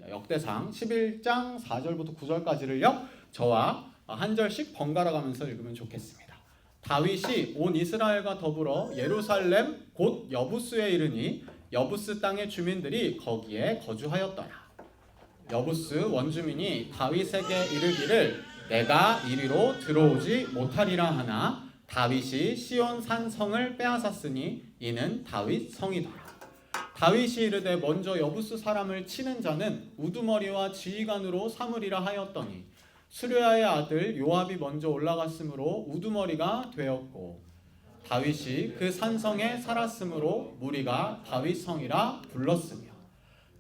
말씀입니다. 역대상 11장 4절부터 9절까지를요. 저와 한 절씩 번갈아 가면서 읽으면 좋겠습니다. 다윗이 온 이스라엘과 더불어 예루살렘 곧 여부스에 이르니 여부스 땅의 주민들이 거기에 거주하였더라. 여부스 원주민이 다윗에게 이르기를 내가 이리로 들어오지 못하리라 하나 다윗이 시온 산성을 빼앗았으니 이는 다윗 성이더라. 다윗이 이르되 먼저 여부스 사람을 치는 자는 우두머리와 지휘관으로 삼으리라 하였더니 수르야의 아들 요압이 먼저 올라갔으므로 우두머리가 되었고 다윗이 그 산성에 살았으므로 무리가 다윗 성이라 불렀으며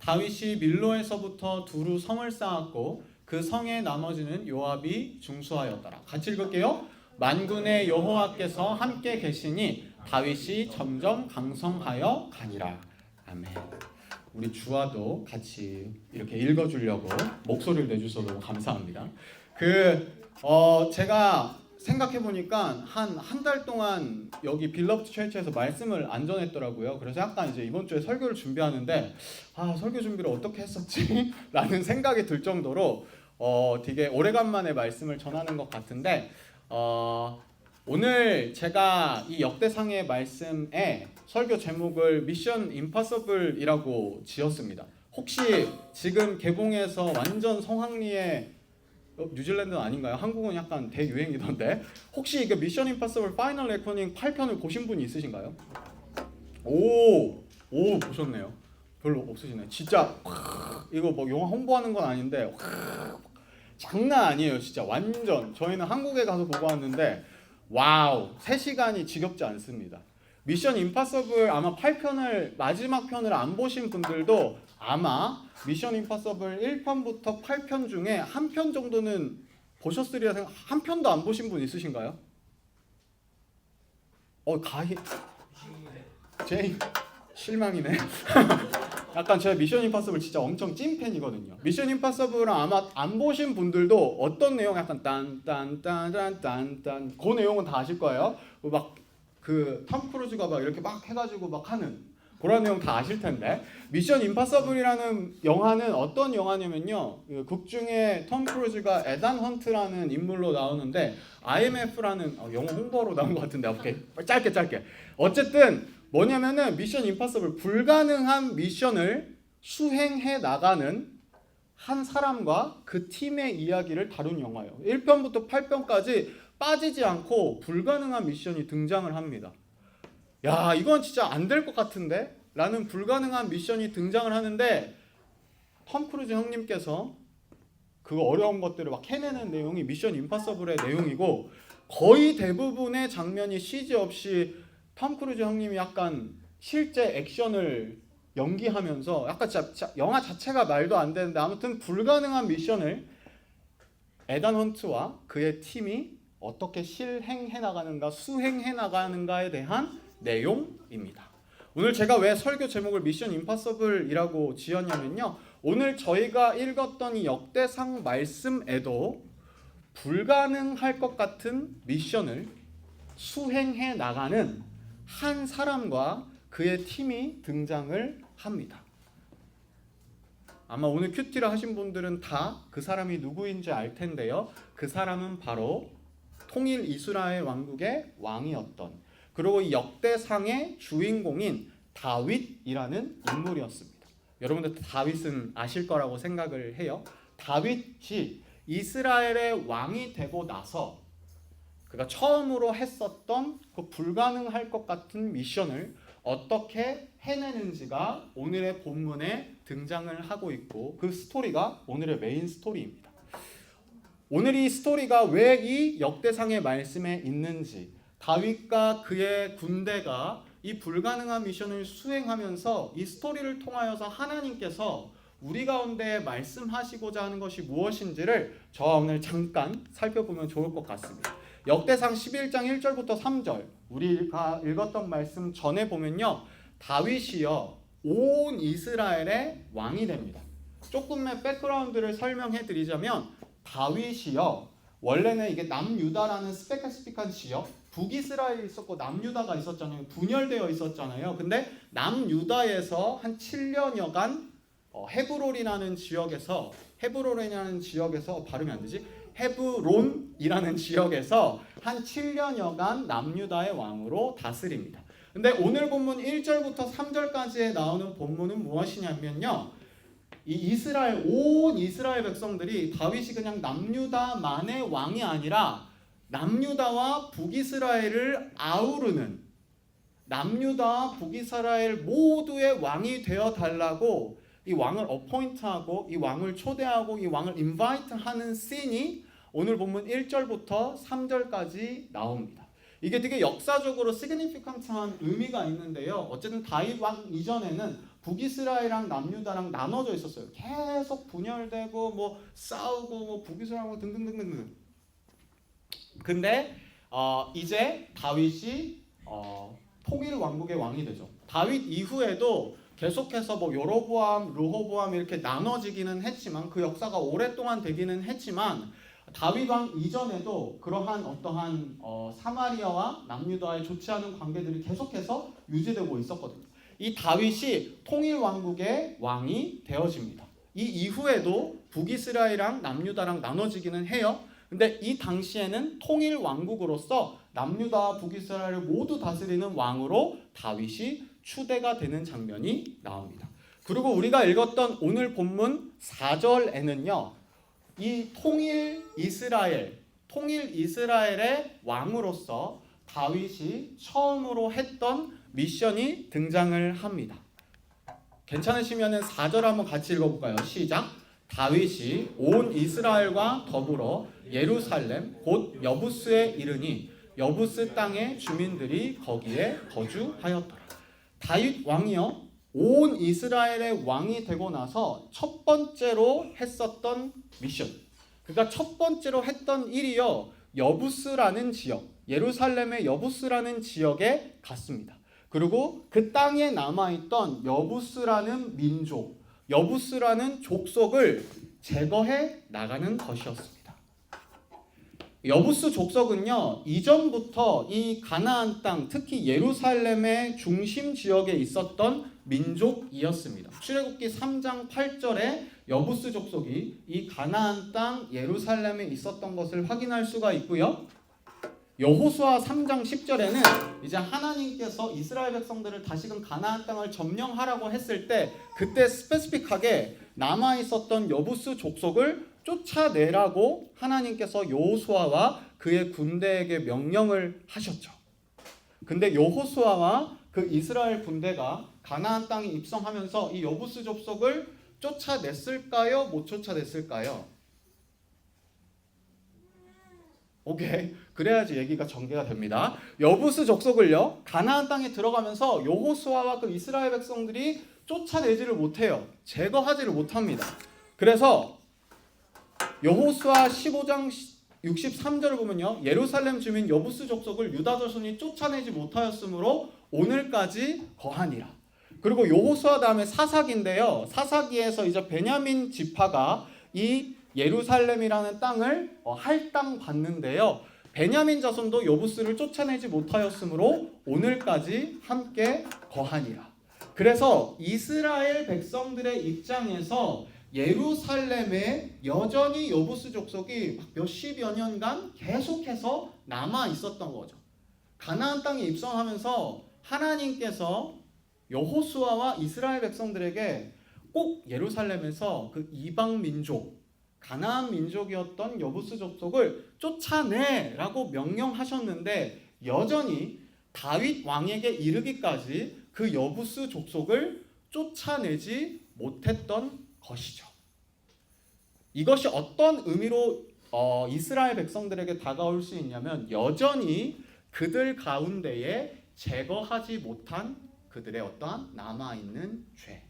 다윗이 밀로에서부터 두루 성을 쌓았고 그 성의 나머지는 요압이 중수하였더라. 같이 읽을게요. 만군의 여호와께서 함께 계시니 다윗이 점점 강성하여 가니라. 아멘. 우리 주와도 같이 이렇게 읽어주려고 목소리를 내주셔서 너무 감사합니다. 제가 생각해보니까 한 달 동안 여기 빌러브 철치에서 말씀을 안 전했더라고요. 그래서 약간 이제 이번 주에 설교를 준비하는데 설교 준비를 어떻게 했었지? 라는 생각이 들 정도로 되게 오래간만에 말씀을 전하는 것 같은데 오늘 제가 이 역대상의 말씀에 설교 제목을 미션 임파서블이라고 지었습니다. 혹시 지금 개봉해서 완전 성황리에 뉴질랜드는 아닌가요? 한국은 약간 대유행이던데 혹시 이게 미션 임파서블 파이널 레코닝 8편을 보신 분이 있으신가요? 오 보셨네요. 별로 없으시네. 진짜 이거 뭐 영화 홍보하는 건 아닌데 장난 아니에요. 진짜 완전 저희는 한국에 가서 보고 왔는데 와우 3시간이 지겹지 않습니다. 미션 임파서블 아마 8편을 마지막 편을 안 보신 분들도 아마 미션 임파서블 1편부터 8편 중에 한 편 정도는 보셨으리라 생각. 한 편도 안 보신 분 있으신가요? 제이 실망이네. 약간 제가 미션 임파서블 진짜 엄청 찐팬이거든요. 미션 임파서블은 아마 안 보신 분들도 어떤 내용 약간 딴딴딴딴딴딴 그 내용은 다 아실 거예요. 막 그 톰 크루즈가 막 이렇게 막 해가지고 막 하는 그런 내용 다 아실 텐데 미션 임파서블이라는 영화는 어떤 영화냐면요. 극 중에 톰 크루즈가 에단 헌트라는 인물로 나오는데 IMF라는 영어 홍보로 나온 것 같은데 오케이 짧게 어쨌든 뭐냐면은 미션 임파서블 불가능한 미션을 수행해 나가는 한 사람과 그 팀의 이야기를 다룬 영화예요. 1편부터 8편까지 빠지지 않고 불가능한 미션이 등장을 합니다. 야 이건 진짜 안 될 것 같은데? 라는 불가능한 미션이 등장을 하는데 톰 크루즈 형님께서 그 어려운 것들을 막 해내는 내용이 미션 임파서블의 내용이고 거의 대부분의 장면이 CG 없이 톰 크루즈 형님이 약간 실제 액션을 연기하면서 약간 진짜 영화 자체가 말도 안 되는데 아무튼 불가능한 미션을 에단 헌트와 그의 팀이 어떻게 실행해 나가는가 수행해 나가는가에 대한 내용입니다. 오늘 제가 왜 설교 제목을 미션 임파서블이라고 지었냐면요. 오늘 저희가 읽었던 이 역대상 말씀에도 불가능할 것 같은 미션을 수행해 나가는 한 사람과 그의 팀이 등장을 합니다. 아마 오늘 큐티를 하신 분들은 다 그 사람이 누구인지 알 텐데요. 그 사람은 바로 통일 이스라엘 왕국의 왕이었던 그리고 이 역대상의 주인공인 다윗이라는 인물이었습니다. 여러분들 다윗은 아실 거라고 생각을 해요. 다윗이 이스라엘의 왕이 되고 나서 그가 처음으로 했었던 그 불가능할 것 같은 미션을 어떻게 해내는지가 오늘의 본문에 등장을 하고 있고 그 스토리가 오늘의 메인 스토리입니다. 오늘 이 스토리가 왜 이 역대상의 말씀에 있는지 다윗과 그의 군대가 이 불가능한 미션을 수행하면서 이 스토리를 통하여서 하나님께서 우리 가운데 말씀하시고자 하는 것이 무엇인지를 저와 오늘 잠깐 살펴보면 좋을 것 같습니다. 역대상 11장 1절부터 3절 우리가 읽었던 말씀 전에 보면요. 다윗이요 온 이스라엘의 왕이 됩니다. 조금의 백그라운드를 설명해 드리자면 다윗이요 원래는 이게 남유다라는 스페시픽한 지역 북이스라엘이 있었고 남유다가 있었잖아요. 분열되어 있었잖아요. 근데 남유다에서 한 7년여간 헤브론이라는 지역에서 발음이 안 되지? 헤브론이라는 지역에서 한 7년여간 남유다의 왕으로 다스립니다. 근데 오늘 본문 1절부터 3절까지에 나오는 본문은 무엇이냐면요. 온 이스라엘 백성들이 다윗이 그냥 남유다만의 왕이 아니라 남유다와 북이스라엘을 아우르는, 남유다와 북이스라엘 모두의 왕이 되어 달라고 이 왕을 어포인트하고 이 왕을 초대하고 이 왕을 인바이트하는 씬이 오늘 본문 1절부터 3절까지 나옵니다. 이게 되게 역사적으로 시그니피컨트한 의미가 있는데요. 어쨌든 다윗 왕 이전에는 북이스라엘이랑 남유다랑 나눠져 있었어요. 계속 분열되고 뭐 싸우고 뭐 북이스라엘하고 등등등등. 근데 이제 다윗이 통일 왕국의 왕이 되죠. 다윗 이후에도 계속해서 뭐 여로보암, 르호보암 이렇게 나눠지기는 했지만 그 역사가 오랫동안 되기는 했지만 다윗 왕 이전에도 그러한 어떠한 사마리아와 남유다의 좋지 않은 관계들이 계속해서 유지되고 있었거든요. 이 다윗이 통일 왕국의 왕이 되어집니다. 이 이후에도 북이스라엘이랑 남유다랑 나눠지기는 해요. 근데 이 당시에는 통일 왕국으로서 남유다와 북이스라엘을 모두 다스리는 왕으로 다윗이 추대가 되는 장면이 나옵니다. 그리고 우리가 읽었던 오늘 본문 4절에는요. 이 통일 이스라엘의 왕으로서 다윗이 처음으로 했던 미션이 등장을 합니다. 괜찮으시면 4절 한번 같이 읽어볼까요? 시작! 다윗이 온 이스라엘과 더불어 예루살렘 곧 여부스에 이르니 여부스 땅의 주민들이 거기에 거주하였더라. 다윗 왕이요, 온 이스라엘의 왕이 되고 나서 첫 번째로 했었던 미션, 그러니까 첫 번째로 했던 일이요, 여부스라는 지역, 예루살렘의 여부스라는 지역에 갔습니다. 그리고 그 땅에 남아있던 여부스라는 민족, 여부스라는 족속을 제거해 나가는 것이었습니다. 여부스 족속은요, 이전부터 이 가나안 땅, 특히 예루살렘의 중심 지역에 있었던 민족이었습니다. 출애굽기 3장 8절에 여부스 족속이 이 가나안 땅 예루살렘에 있었던 것을 확인할 수가 있고요. 여호수아 3장 10절에는 이제 하나님께서 이스라엘 백성들을 다시금 가나안 땅을 점령하라고 했을 때 그때 스페시픽하게 남아 있었던 여부스 족속을 쫓아내라고 하나님께서 여호수아와 그의 군대에게 명령을 하셨죠. 근데 여호수아와 그 이스라엘 군대가 가나안 땅에 입성하면서 이 여부스 족속을 쫓아냈을까요? 못 쫓아냈을까요? 오케이. 그래야지 얘기가 전개가 됩니다. 여부스 족속을요, 가나안 땅에 들어가면서 여호수아와 그 이스라엘 백성들이 쫓아내지를 못해요. 제거하지를 못합니다. 그래서 여호수아 15장 63절을 보면요, 예루살렘 주민 여부스 족속을 유다 자손이 쫓아내지 못하였으므로 오늘까지 거하니라. 그리고 여호수아 다음에 사사기인데요, 사사기에서 이제 베냐민 지파가 이 예루살렘이라는 땅을 할당받는데요, 베냐민 자손도 여부스를 쫓아내지 못하였으므로 오늘까지 함께 거하니라. 그래서 이스라엘 백성들의 입장에서 예루살렘에 여전히 여부스 족속이 몇십여 년간 계속해서 남아 있었던 거죠. 가나안 땅에 입성하면서 하나님께서 여호수아와 이스라엘 백성들에게 꼭 예루살렘에서 그 이방 민족, 가나안 민족이었던 여부스 족속을 쫓아내라고 명령하셨는데 여전히 다윗 왕에게 이르기까지 그 여부스 족속을 쫓아내지 못했던 것이죠. 이것이 어떤 의미로 이스라엘 백성들에게 다가올 수 있냐면 여전히 그들 가운데에 제거하지 못한 그들의 어떠한 남아있는 죄.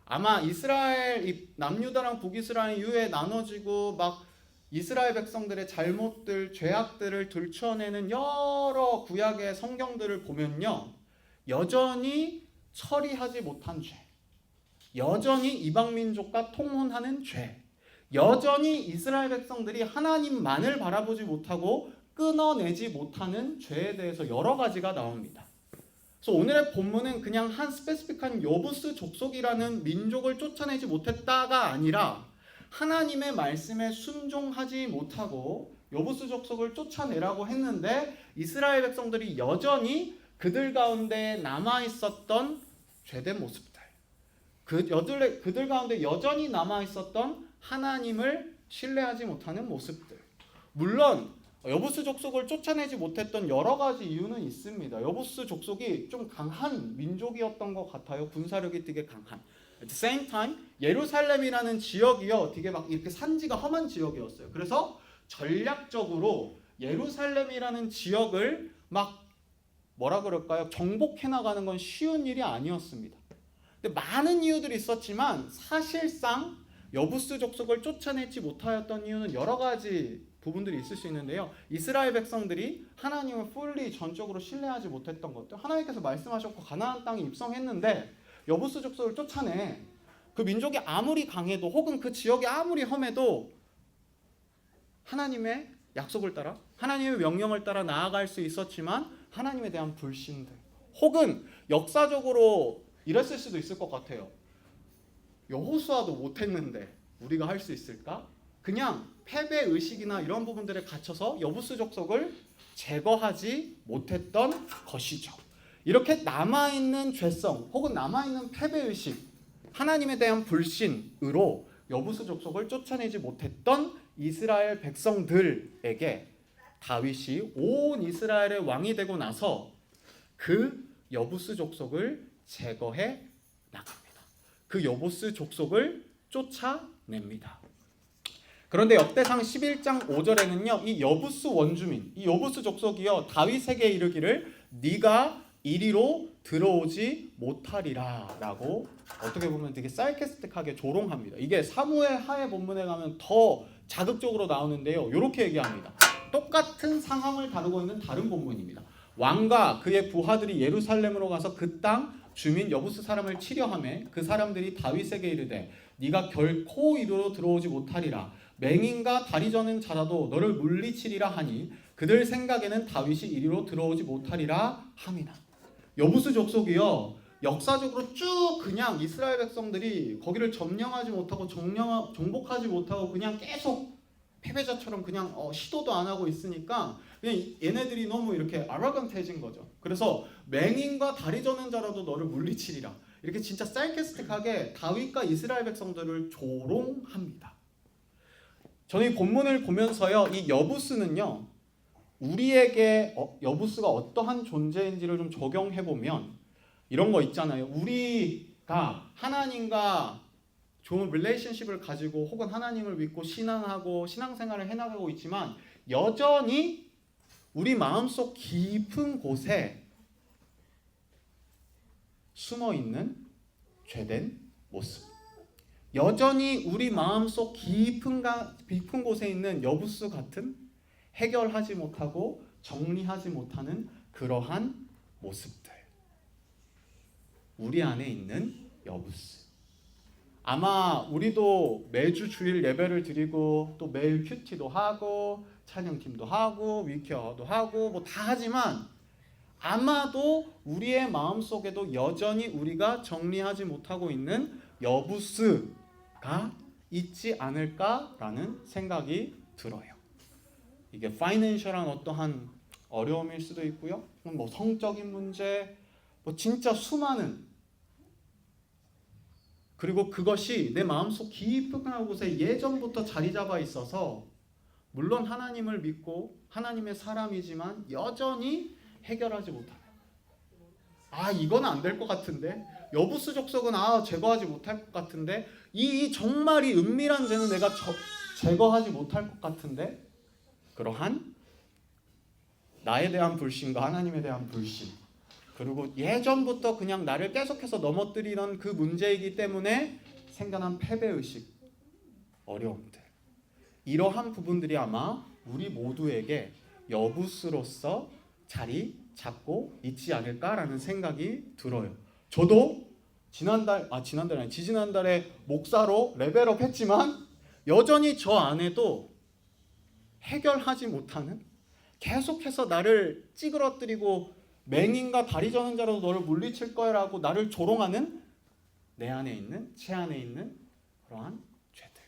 아마 이스라엘 남유다랑 북이스라엘 이후에 나눠지고 막 이스라엘 백성들의 잘못들, 죄악들을 들춰내는 여러 구약의 성경들을 보면요, 여전히 처리하지 못한 죄, 여전히 이방 민족과 통혼하는 죄, 여전히 이스라엘 백성들이 하나님만을 바라보지 못하고 끊어내지 못하는 죄에 대해서 여러 가지가 나옵니다. 그래서 오늘의 본문은 그냥 한 스페시픽한 여부스 족속이라는 민족을 쫓아내지 못했다가 아니라 하나님의 말씀에 순종하지 못하고 여부스 족속을 쫓아내라고 했는데 이스라엘 백성들이 여전히 그들 가운데 남아 있었던 죄된 모습들, 그들 가운데 여전히 남아 있었던 하나님을 신뢰하지 못하는 모습들. 물론 여부스 족속을 쫓아내지 못했던 여러 가지 이유는 있습니다. 여부스 족속이 좀 강한 민족이었던 것 같아요. 군사력이 되게 강한. At the same time, 예루살렘이라는 지역이요, 되게 막 이렇게 산지가 험한 지역이었어요. 그래서 전략적으로 예루살렘이라는 지역을 막 뭐라 그럴까요? 정복해 나가는 건 쉬운 일이 아니었습니다. 근데 많은 이유들이 있었지만 사실상 여부스 족속을 쫓아내지 못하였던 이유는 여러 가지 부분들이 있을 수 있는데요. 이스라엘 백성들이 하나님을 fully 전적으로 신뢰하지 못했던 것들. 하나님께서 말씀하셨고 가나안 땅에 입성했는데 여부스 족속을 쫓아내. 그 민족이 아무리 강해도 혹은 그 지역이 아무리 험해도 하나님의 약속을 따라 하나님의 명령을 따라 나아갈 수 있었지만 하나님에 대한 불신들 혹은 역사적으로 이랬을 수도 있을 것 같아요. 여호수아도 못했는데 우리가 할 수 있을까? 그냥 패배의식이나 이런 부분들에 갇혀서 여부스 족속을 제거하지 못했던 것이죠. 이렇게 남아있는 죄성 혹은 남아있는 패배의식, 하나님에 대한 불신으로 여부스 족속을 쫓아내지 못했던 이스라엘 백성들에게 다윗이 온 이스라엘의 왕이 되고 나서 그 여부스 족속을 제거해 나갑니다. 그 여부스 족속을 쫓아냅니다. 그런데 역대상 11장 5절에는요. 이 여부스 원주민, 이 여부스 족속이요. 다윗에게 이르기를 네가 이리로 들어오지 못하리라 라고 어떻게 보면 되게 sarcastic하게 조롱합니다. 이게 사무엘 하의 본문에 가면 더 자극적으로 나오는데요. 이렇게 얘기합니다. 똑같은 상황을 다루고 있는 다른 본문입니다. 왕과 그의 부하들이 예루살렘으로 가서 그 땅 주민 여부스 사람을 치려하매 그 사람들이 다윗에게 이르되 네가 결코 이리로 들어오지 못하리라. 맹인과 다리 저는 자라도 너를 물리치리라 하니 그들 생각에는 다윗이 이리로 들어오지 못하리라 함이나. 여부스 족속이요, 역사적으로 쭉 그냥 이스라엘 백성들이 거기를 점령하지 못하고 정복하지 못하고 그냥 계속 패배자처럼 그냥 시도도 안 하고 있으니까 그냥 얘네들이 너무 이렇게 아라건테진 거죠. 그래서 맹인과 다리 저는 자라도 너를 물리치리라. 이렇게 진짜 sarcastic하게 다윗과 이스라엘 백성들을 조롱합니다. 저는 이 본문을 보면서요, 이 여부스는요, 우리에게 여부스가 어떠한 존재인지를 좀 적용해 보면 이런 거 있잖아요. 우리가 하나님과 좋은 릴레이션십을 가지고 혹은 하나님을 믿고 신앙하고 신앙생활을 해나가고 있지만 여전히 우리 마음속 깊은 곳에 숨어있는 죄된 모습, 여전히 우리 마음속 깊은 곳에 있는 여부스 같은 해결하지 못하고 정리하지 못하는 그러한 모습들, 우리 안에 있는 여부스. 아마 우리도 매주 주일 예배를 드리고 또 매일 큐티도 하고 찬양팀도 하고 위케어도 하고 뭐 다 하지만 아마도 우리의 마음속에도 여전히 우리가 정리하지 못하고 있는 여부스가 있지 않을까라는 생각이 들어요. 이게 파이낸셜한 어떠한 어려움일 수도 있고요. 뭐 성적인 문제, 뭐 진짜 수많은, 그리고 그것이 내 마음속 깊은 곳에 예전부터 자리 잡아 있어서 물론 하나님을 믿고 하나님의 사람이지만 여전히 해결하지 못하는, 이건 안 될 것 같은데, 여부스 족속은 제거하지 못할 것 같은데, 이 정말 이 은밀한 죄는 내가 제거하지 못할 것 같은데, 그러한 나에 대한 불신과 하나님에 대한 불신, 그리고 예전부터 그냥 나를 계속해서 넘어뜨리던 그 문제이기 때문에 생겨난 패배의식, 어려움들, 이러한 부분들이 아마 우리 모두에게 여부스로서 자리 잡고 있지 않을까라는 생각이 들어요. 저도 지지난달에 목사로 레벨업 했지만 여전히 저 안에도 해결하지 못하는, 계속해서 나를 찌그러뜨리고 맹인과 다리 저는 자라도 너를 물리칠 거야라고 나를 조롱하는 내 안에 있는, 제 안에 있는 그러한 죄들,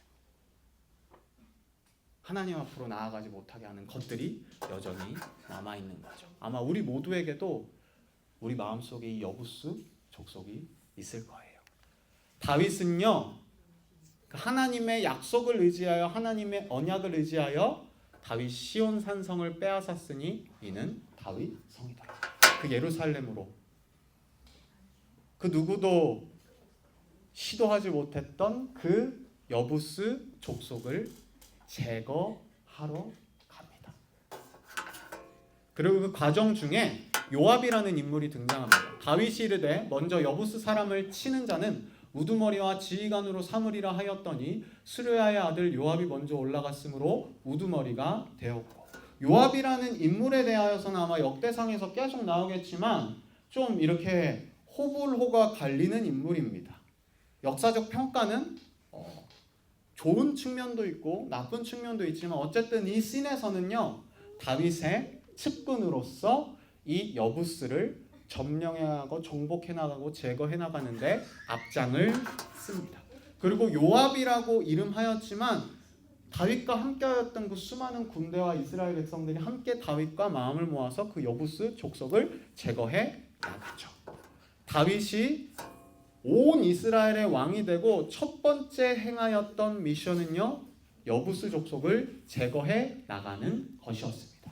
하나님 앞으로 나아가지 못하게 하는 것들이 여전히 남아있는 거죠. 아마 우리 모두에게도 우리 마음속에 이 여부스 족속이 있을 거예요. 다윗은요, 하나님의 약속을 의지하여, 하나님의 언약을 의지하여 다윗 시온 산성을 빼앗았으니 이는 다윗 성이다. 그 예루살렘으로 그 누구도 시도하지 못했던 그 여부스 족속을 제거하러 갑니다. 그리고 그 과정 중에 요압이라는 인물이 등장합니다. 다윗이 이르되 먼저 여부스 사람을 치는 자는 우두머리와 지휘관으로 삼으리라 하였더니 스루야의 아들 요압이 먼저 올라갔으므로 우두머리가 되었고, 요압이라는 인물에 대하여서는 아마 역대상에서 계속 나오겠지만 좀 이렇게 호불호가 갈리는 인물입니다. 역사적 평가는 좋은 측면도 있고 나쁜 측면도 있지만 어쨌든 이 씬에서는요, 다윗의 측근으로서 이 여부스를 점령해나가고 정복해나가고 제거해나가는데 앞장을 씁니다. 그리고 요압이라고 이름하였지만 다윗과 함께하였던 그 수많은 군대와 이스라엘 백성들이 함께 다윗과 마음을 모아서 그 여부스 족속을 제거해 나가죠. 다윗이 온 이스라엘의 왕이 되고 첫 번째 행하였던 미션은요, 여부스 족속을 제거해 나가는 것이었습니다.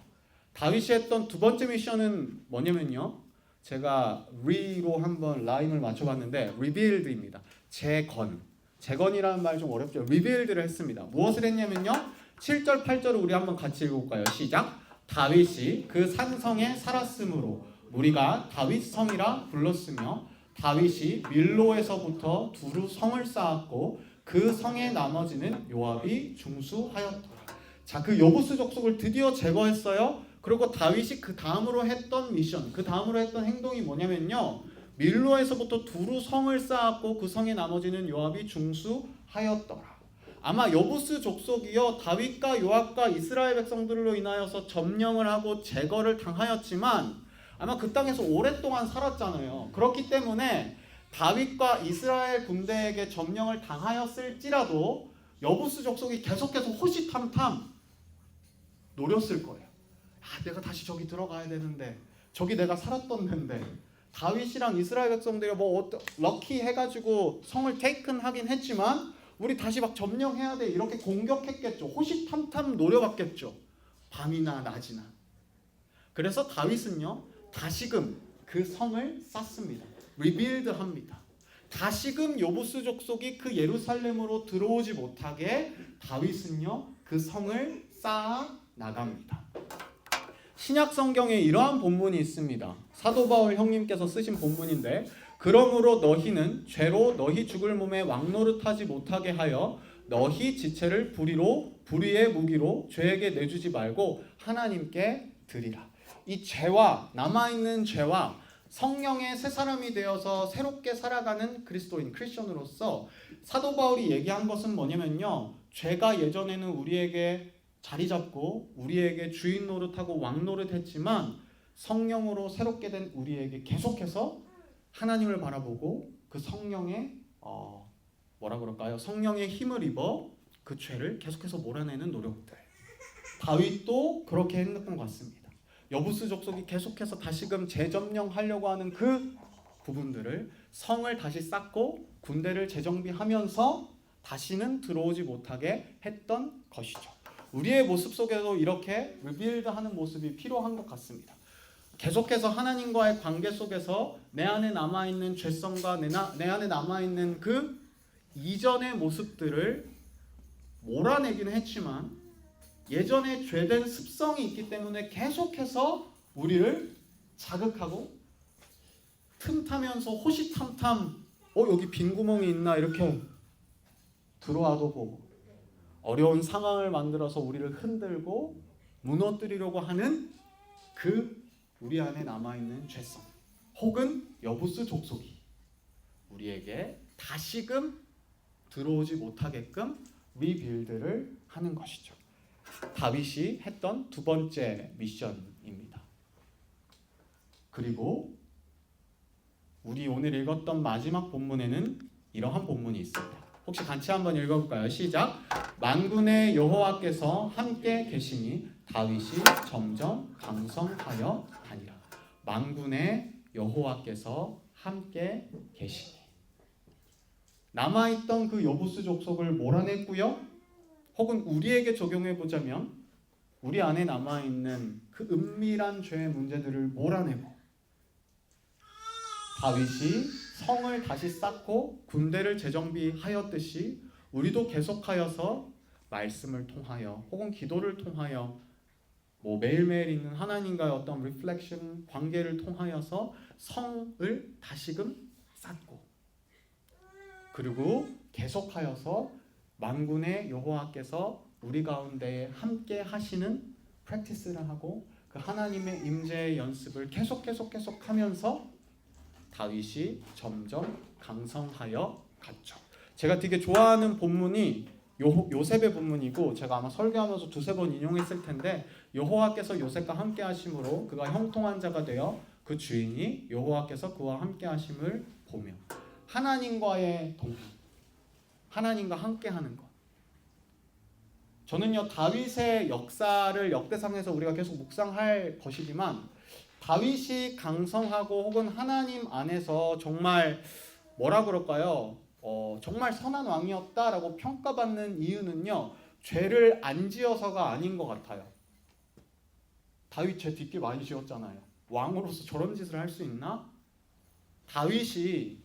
다윗이 했던 두 번째 미션은 뭐냐면요, 제가 리로 한번 라임을 맞춰봤는데 리빌드입니다. 재건이라는 말 좀 어렵죠. 리빌드를 했습니다. 무엇을 했냐면요, 7절 8절을 우리 한번 같이 읽어볼까요? 시작. 다윗이 그 산성에 살았으므로 우리가 다윗 성이라 불렀으며 다윗이 밀로에서부터 두루 성을 쌓았고 그 성의 나머지는 요압이 중수하였더라. 자, 그 여부스 족속을 드디어 제거했어요. 그리고 다윗이 그 다음으로 했던 미션, 그 다음으로 했던 행동이 뭐냐면요, 밀로에서부터 두루 성을 쌓았고 그 성의 나머지는 요압이 중수하였더라. 아마 여부스 족속이요, 다윗과 요압과 이스라엘 백성들로 인하여서 점령을 하고 제거를 당하였지만 아마 그 땅에서 오랫동안 살았잖아요. 그렇기 때문에 다윗과 이스라엘 군대에게 점령을 당하였을지라도 여부스 족속이 계속해서 호시탐탐 노렸을 거예요. 내가 다시 저기 들어가야 되는데, 저기 내가 살았던 데인데, 다윗이랑 이스라엘 백성들이 럭키 해가지고 성을 테이큰 하긴 했지만 우리 다시 막 점령해야 돼, 이렇게 공격했겠죠. 호시탐탐 노려봤겠죠. 밤이나 낮이나. 그래서 다윗은요, 다시금 그 성을 쌓습니다. 리빌드합니다. 다시금 여부스 족속이 그 예루살렘으로 들어오지 못하게 다윗은요, 그 성을 쌓아 나갑니다. 신약 성경에 이러한 본문이 있습니다. 사도 바울 형님께서 쓰신 본문인데, 그러므로 너희는 죄로 너희 죽을 몸에 왕노릇하지 못하게 하여 너희 지체를 불의의 무기로 죄에게 내주지 말고 하나님께 드리라. 이 죄와, 남아있는 죄와 성령의 새 사람이 되어서 새롭게 살아가는 그리스도인, 크리스천으로서 사도 바울이 얘기한 것은 뭐냐면요, 죄가 예전에는 우리에게 자리 잡고 우리에게 주인 노릇하고 왕 노릇했지만 성령으로 새롭게 된 우리에게 계속해서 하나님을 바라보고 그 성령의 성령의 힘을 입어 그 죄를 계속해서 몰아내는 노력들. 다윗도 그렇게 했던 것 같습니다. 여부스 족속이 계속해서 다시금 재점령하려고 하는 그 부분들을, 성을 다시 쌓고 군대를 재정비하면서 다시는 들어오지 못하게 했던 것이죠. 우리의 모습 속에도 이렇게 리빌드하는 모습이 필요한 것 같습니다. 계속해서 하나님과의 관계 속에서 내 안에 남아있는 죄성과 내 안에 남아있는 그 이전의 모습들을 몰아내기는 했지만 예전에 죄된 습성이 있기 때문에 계속해서 우리를 자극하고 틈타면서 호시탐탐 여기 빈 구멍이 있나 이렇게 들어와도 보고 어려운 상황을 만들어서 우리를 흔들고 무너뜨리려고 하는 그 우리 안에 남아있는 죄성 혹은 여부스 족속이 우리에게 다시금 들어오지 못하게끔 리빌드를 하는 것이죠. 다윗이 했던 두 번째 미션입니다. 그리고 우리 오늘 읽었던 마지막 본문에는 이러한 본문이 있습니다. 혹시 같이 한번 읽어볼까요? 시작. 만군의 여호와께서 함께 계시니 다윗이 점점 강성하여 다니라. 만군의 여호와께서 함께 계시니. 남아있던 그 여부스 족속을 몰아냈고요. 혹은 우리에게 적용해보자면 우리 안에 남아있는 그 은밀한 죄의 문제들을 몰아내고 다윗이 성을 다시 쌓고 군대를 재정비하였듯이 우리도 계속하여서 말씀을 통하여 혹은 기도를 통하여 매일매일 있는 하나님과의 어떤 리플렉션 관계를 통하여서 성을 다시금 쌓고 그리고 계속하여서 만군의 여호와께서 우리 가운데 함께 하시는 프랙티스를 하고 그 하나님의 임재의 연습을 계속 하면서 다윗이 점점 강성하여 갔죠. 제가 되게 좋아하는 본문이 요셉의 본문이고 제가 아마 설교하면서 두세 번 인용했을 텐데 여호와께서 요셉과 함께 하심으로 그가 형통한 자가 되어 그 주인이 여호와께서 그와 함께 하심을 보며 하나님과의 동행, 하나님과 함께 하는 것. 저는요 다윗의 역사를 역대상에서 우리가 계속 묵상할 것이지만 다윗이 강성하고 혹은 하나님 안에서 정말 뭐라 그럴까요? 정말 선한 왕이었다라고 평가받는 이유는요 죄를 안 지어서가 아닌 것 같아요. 다윗 죄 뒷길 많이 지었잖아요. 왕으로서 저런 짓을 할 수 있나? 다윗이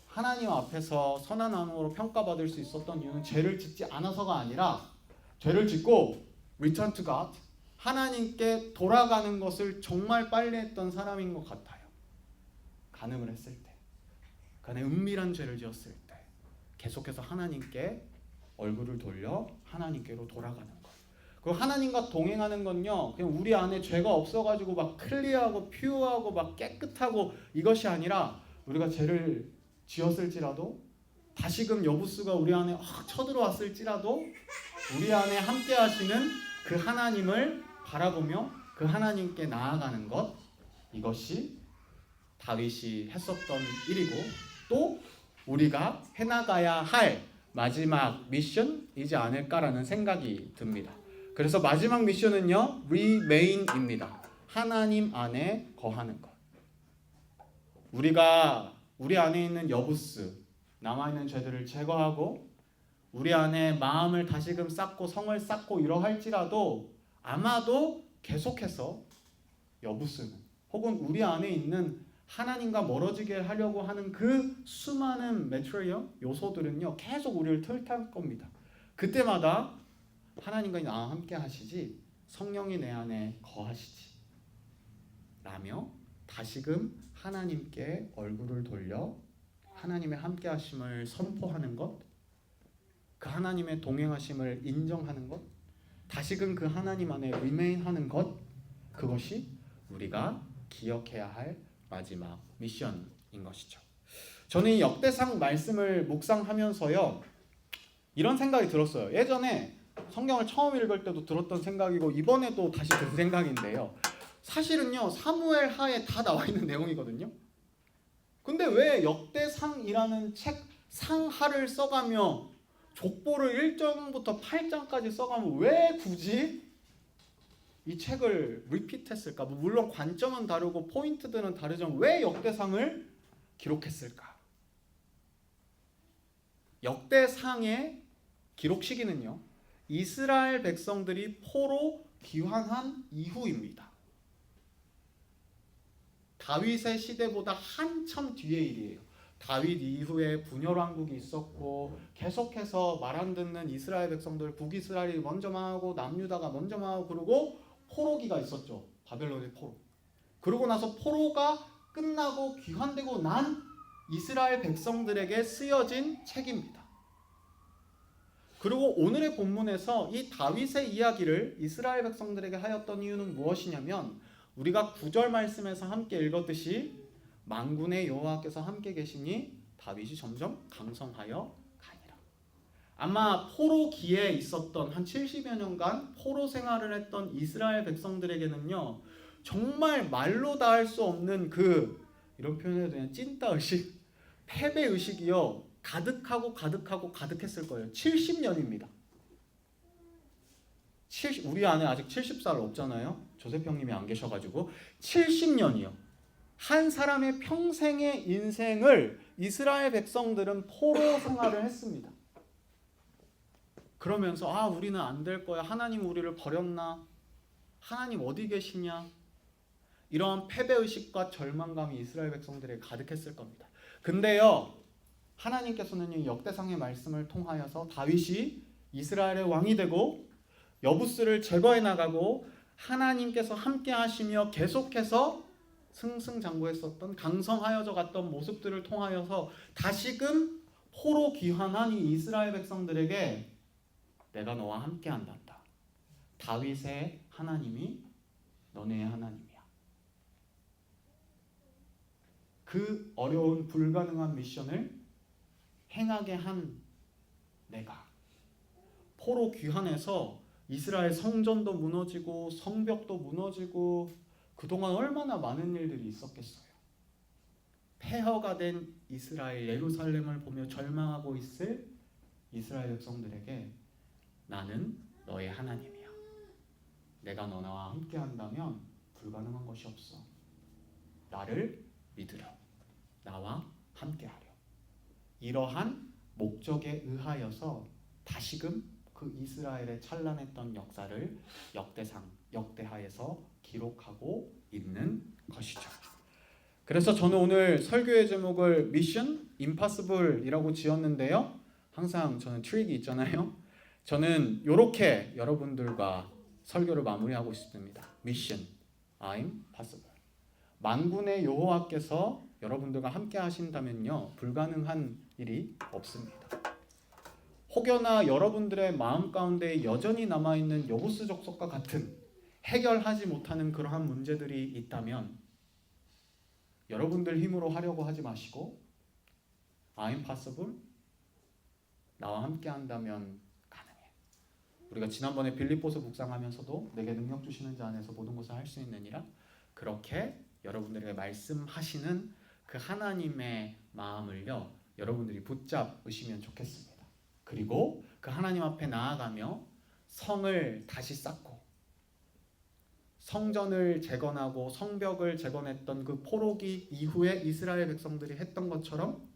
하나님 앞에서 선한 왕으로 평가받을 수 있었던 이유는 죄를 짓지 않아서가 아니라 죄를 짓고 return to God, 하나님께 돌아가는 것을 정말 빨리 했던 사람인 것 같아요. 간음을 했을 때, 간에 은밀한 죄를 지었을 때 계속해서 하나님께 얼굴을 돌려 하나님께로 돌아가는 것. 그리고 하나님과 동행하는 건요 그냥 우리 안에 죄가 없어가지고 막 클리어하고 퓨어하고 막 깨끗하고 이것이 아니라 우리가 죄를 지었을지라도 다시금 여부수가 우리 안에 쳐들어왔을지라도 우리 안에 함께 하시는 그 하나님을 바라보며 그 하나님께 나아가는 것, 이것이 다윗이 했었던 일이고 또 우리가 해나가야 할 마지막 미션이지 않을까라는 생각이 듭니다. 그래서 마지막 미션은요 remain입니다. 하나님 안에 거하는 것. 우리가 우리 안에 있는 여부스, 남아있는 죄들을 제거하고 우리 안에 마음을 다시금 쌓고 성을 쌓고 이러할지라도 아마도 계속해서 여부스는 혹은 우리 안에 있는 하나님과 멀어지게 하려고 하는 그 수많은 매트리얼 요소들은요 계속 우리를 틀탈 겁니다. 그때마다 하나님과 나와 함께 하시지 성령이 내 안에 거하시지 라며 다시금 하나님께 얼굴을 돌려 하나님의 함께 하심을 선포하는 것, 그 하나님의 동행하심을 인정하는 것, 다시금 그 하나님 안에 remain하는 것, 그것이 우리가 기억해야 할 마지막 미션인 것이죠. 저는 이 역대상 말씀을 묵상하면서요 이런 생각이 들었어요. 예전에 성경을 처음 읽을 때도 들었던 생각이고 이번에도 다시 든 생각인데요. 사실은요 사무엘 하에 다 나와 있는 내용이거든요. 근데 왜 역대상이라는 책 상하를 써가며 족보를 1장부터 8장까지 써가면 왜 굳이 이 책을 리피트했을까? 물론 관점은 다르고 포인트들은 다르지만 왜 역대상을 기록했을까? 역대상의 기록 시기는요 이스라엘 백성들이 포로 귀환한 이후입니다. 다윗의 시대보다 한참 뒤의 일이에요. 다윗 이후에 분열 왕국이 있었고 계속해서 말 안 듣는 이스라엘 백성들, 북이스라엘이 먼저 망하고 남유다가 먼저 망하고 그러고 포로기가 있었죠. 바벨론의 포로. 그러고 나서 포로가 끝나고 귀환되고 난 이스라엘 백성들에게 쓰여진 책입니다. 그리고 오늘의 본문에서 이 다윗의 이야기를 이스라엘 백성들에게 하였던 이유는 무엇이냐면 우리가 9절 말씀에서 함께 읽었듯이 만군의 여호와께서 함께 계시니 다윗이 점점 강성하여 가니라. 아마 포로기에 있었던 한 70여 년간 포로 생활을 했던 이스라엘 백성들에게는요 정말 말로 다 할 수 없는 이런 표현해도 그냥 찐따 의식, 패배 의식이요 가득했을 거예요. 70년입니다. 우리 안에 아직 70살 없잖아요. 조셉 형님이 안 계셔가지고 70년이요. 한 사람의 평생의 인생을 이스라엘 백성들은 포로 생활을 했습니다. 그러면서 우리는 안 될 거야. 하나님 우리를 버렸나? 하나님 어디 계시냐? 이런 패배의식과 절망감이 이스라엘 백성들에게 가득했을 겁니다. 근데요, 하나님께서는 역대상의 말씀을 통하여서 다윗이 이스라엘의 왕이 되고 여부스를 제거해 나가고 하나님께서 함께 하시며 계속해서 승승장구했었던 강성하여져 갔던 모습들을 통하여서 다시금 포로 귀환한 이 이스라엘 백성들에게 내가 너와 함께 한단다. 다윗의 하나님이 너네의 하나님이야. 그 어려운 불가능한 미션을 행하게 한 내가 포로 귀환해서 이스라엘 성전도 무너지고 성벽도 무너지고 그동안 얼마나 많은 일들이 있었겠어요. 폐허가 된 이스라엘 예루살렘을 보며 절망하고 있을 이스라엘 백성들에게 나는 너의 하나님이야. 내가 너와 함께 한다면 불가능한 것이 없어. 나를 믿으려. 나와 함께하려. 이러한 목적에 의하여서 다시금 그 이스라엘의 찬란했던 역사를 역대하에서 기록하고 있는 것이죠. 그래서 저는 오늘 설교의 제목을 미션 임파서블이라고 지었는데요. 항상 저는 트릭이 있잖아요. 저는 이렇게 여러분들과 설교를 마무리하고 싶습니다. 미션 I'm possible. 만군의 여호와께서 여러분들과 함께 하신다면요, 불가능한 일이 없습니다. 혹여나 여러분들의 마음 가운데 여전히 남아있는 여부스 족속과 같은 해결하지 못하는 그러한 문제들이 있다면 여러분들 힘으로 하려고 하지 마시고 I'm possible. 나와 함께 한다면 가능해. 우리가 지난번에 빌립보서 묵상하면서도 내게 능력 주시는 자 안에서 모든 것을 할 수 있느니라, 그렇게 여러분들에게 말씀하시는 그 하나님의 마음을요 여러분들이 붙잡으시면 좋겠습니다. 그리고 그 하나님 앞에 나아가며 성을 다시 쌓고 성전을 재건하고 성벽을 재건했던 그 포로기 이후에 이스라엘 백성들이 했던 것처럼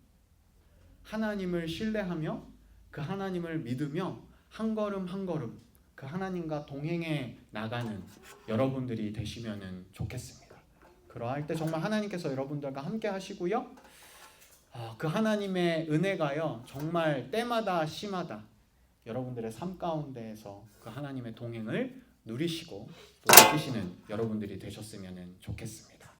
하나님을 신뢰하며 그 하나님을 믿으며 한 걸음 한 걸음 그 하나님과 동행해 나가는 여러분들이 되시면 좋겠습니다. 그러할 때 정말 하나님께서 여러분들과 함께 하시고요, 그 하나님의 은혜가요 정말 때마다 시마다 여러분들의 삶 가운데에서 그 하나님의 동행을 누리시고 또 느끼시는 여러분들이 되셨으면 좋겠습니다.